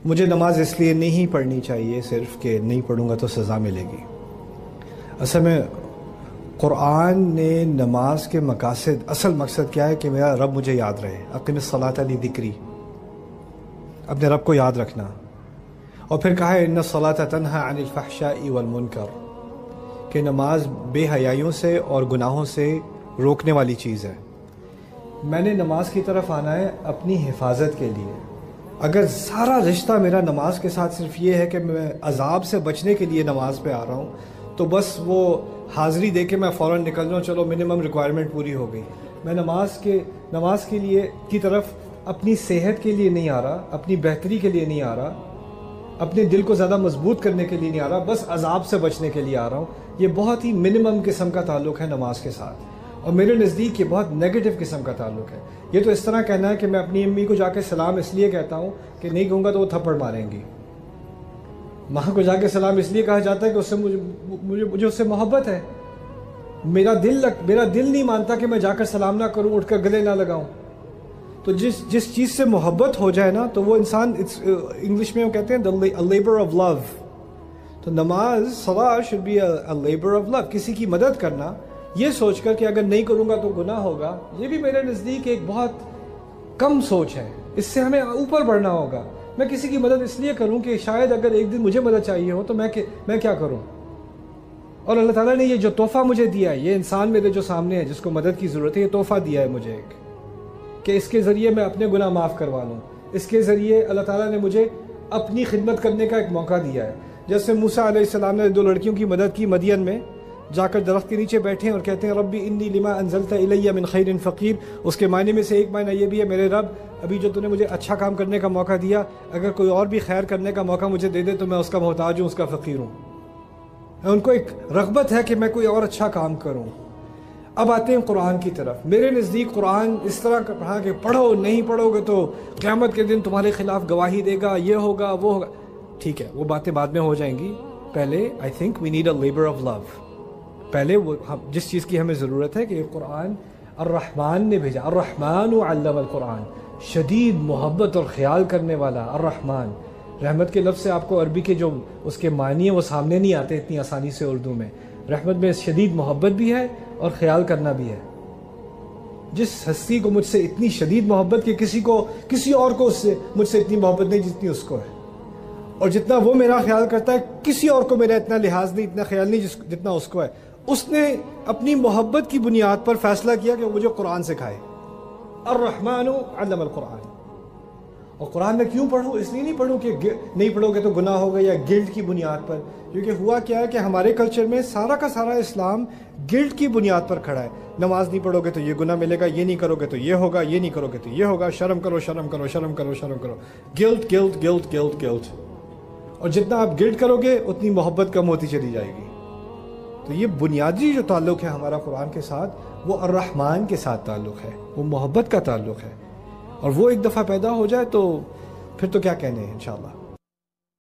مجھے نماز اس لیے نہیں پڑھنی چاہیے صرف کہ نہیں پڑھوں گا تو سزا ملے گی. اصل میں قرآن نے نماز کے مقاصد، اصل مقصد کیا ہے کہ میرا رب مجھے یاد رہے. اقم الصلاۃ لذکری، اپنے رب کو یاد رکھنا. اور پھر کہا ہے ان الصلاۃ تنہی عن الفحشاء والمنکر، کہ نماز بے حیائیوں سے اور گناہوں سے روکنے والی چیز ہے. میں نے نماز کی طرف آنا ہے اپنی حفاظت کے لیے. اگر سارا رشتہ میرا نماز کے ساتھ صرف یہ ہے کہ میں عذاب سے بچنے کے لیے نماز پہ آ رہا ہوں، تو بس وہ حاضری دے کے میں فوراً نکل جاؤں، چلو منیمم ریکوائرمنٹ پوری ہو گئی. میں نماز کے لیے کی طرف اپنی صحت کے لیے نہیں آ رہا، اپنی بہتری کے لیے نہیں آ رہا، اپنے دل کو زیادہ مضبوط کرنے کے لیے نہیں آ رہا، بس عذاب سے بچنے کے لیے آ رہا ہوں. یہ بہت ہی منیمم قسم کا تعلق ہے نماز کے ساتھ، اور میرے نزدیک یہ بہت نیگیٹو قسم کا تعلق ہے. یہ تو اس طرح کہنا ہے کہ میں اپنی امی کو جا کے سلام اس لیے کہتا ہوں کہ نہیں کہوں گا تو وہ تھپڑ ماریں گی. ماں کو جا کے سلام اس لیے کہا جاتا ہے کہ اس سے مجھے اس سے محبت ہے. میرا دل نہیں مانتا کہ میں جا کر سلام نہ کروں، اٹھ کر گلے نہ لگاؤں. تو جس چیز سے محبت ہو جائے نا تو وہ انسان، انگلش میں وہ کہتے ہیں لیبر آف لو. تو نماز، صلاۃ should be a labor of love. کسی کی مدد کرنا یہ سوچ کر کہ اگر نہیں کروں گا تو گناہ ہوگا، یہ بھی میرے نزدیک ایک بہت کم سوچ ہے. اس سے ہمیں اوپر بڑھنا ہوگا. میں کسی کی مدد اس لیے کروں کہ شاید اگر ایک دن مجھے مدد چاہیے ہو تو میں کیا کروں. اور اللہ تعالیٰ نے یہ جو تحفہ مجھے دیا ہے، یہ انسان میرے جو سامنے ہے جس کو مدد کی ضرورت ہے، یہ تحفہ دیا ہے مجھے ایک، کہ اس کے ذریعے میں اپنے گناہ معاف کروا لوں. اس کے ذریعے اللہ تعالیٰ نے مجھے اپنی خدمت کرنے کا ایک موقع دیا ہے. جیسے موسیٰ علیہ السلام نے 2 لڑکیوں کی مدد کی، مدین میں جا کر درخت کے نیچے بیٹھے اور کہتے ہیں ربی انی لما انزلت الی من خیر فقیر. اس کے معنی میں سے ایک معنی یہ بھی ہے، میرے رب ابھی جو تو نے مجھے اچھا کام کرنے کا موقع دیا، اگر کوئی اور بھی خیر کرنے کا موقع مجھے دے دے تو میں اس کا محتاج ہوں، اس کا فقیر ہوں. ان کو ایک رغبت ہے کہ میں کوئی اور اچھا کام کروں. اب آتے ہیں قرآن کی طرف. میرے نزدیک قرآن اس طرح کا پڑھا کہ پڑھو، نہیں پڑھو گے تو قیامت کے دن تمہارے خلاف گواہی دے گا، یہ ہوگا وہ ہوگا. ٹھیک ہے، وہ باتیں بعد میں ہو جائیں گی. پہلے I think we need a labour of love. پہلے وہ جس چیز کی ہمیں ضرورت ہے کہ یہ قرآن الرحمن نے بھیجا. الرحمن علم القرآن، شدید محبت اور خیال کرنے والا. الرحمن، رحمت کے لفظ سے آپ کو عربی کے جو اس کے معنی ہیں وہ سامنے نہیں آتے اتنی آسانی سے اردو میں. رحمت میں شدید محبت بھی ہے اور خیال کرنا بھی ہے. جس ہستی کو مجھ سے اتنی شدید محبت کہ کسی اور کو مجھ سے اتنی محبت نہیں جتنی اس کو ہے، اور جتنا وہ میرا خیال کرتا ہے کسی اور کو میرا اتنا لحاظ نہیں، اتنا خیال نہیں جتنا اس کو ہے. اس نے اپنی محبت کی بنیاد پر فیصلہ کیا کہ وہ مجھے قرآن سکھائے. الرحمن علم القرآن. اور قرآن میں کیوں پڑھوں؟ اس لیے نہیں پڑھوں کہ نہیں پڑھو گے تو گناہ ہوگا یا گلٹ کی بنیاد پر. کیونکہ ہوا کیا ہے کہ ہمارے کلچر میں سارا کا سارا اسلام گلٹ کی بنیاد پر کھڑا ہے. نماز نہیں پڑھو گے تو یہ گناہ ملے گا، یہ نہیں کرو گے تو یہ ہوگا، یہ نہیں کرو گے تو یہ ہوگا، شرم کرو شرم کرو شرم کرو شرم کرو. Guilt guilt guilt guilt guilt. اور جتنا آپ گلٹ کرو گے اتنی محبت کم ہوتی چلی جائے گی. تو یہ بنیادی جو تعلق ہے ہمارا قرآن کے ساتھ وہ الرحمن کے ساتھ تعلق ہے، وہ محبت کا تعلق ہے. اور وہ ایک دفعہ پیدا ہو جائے تو پھر تو کیا کہنے ہیں انشاءاللہ.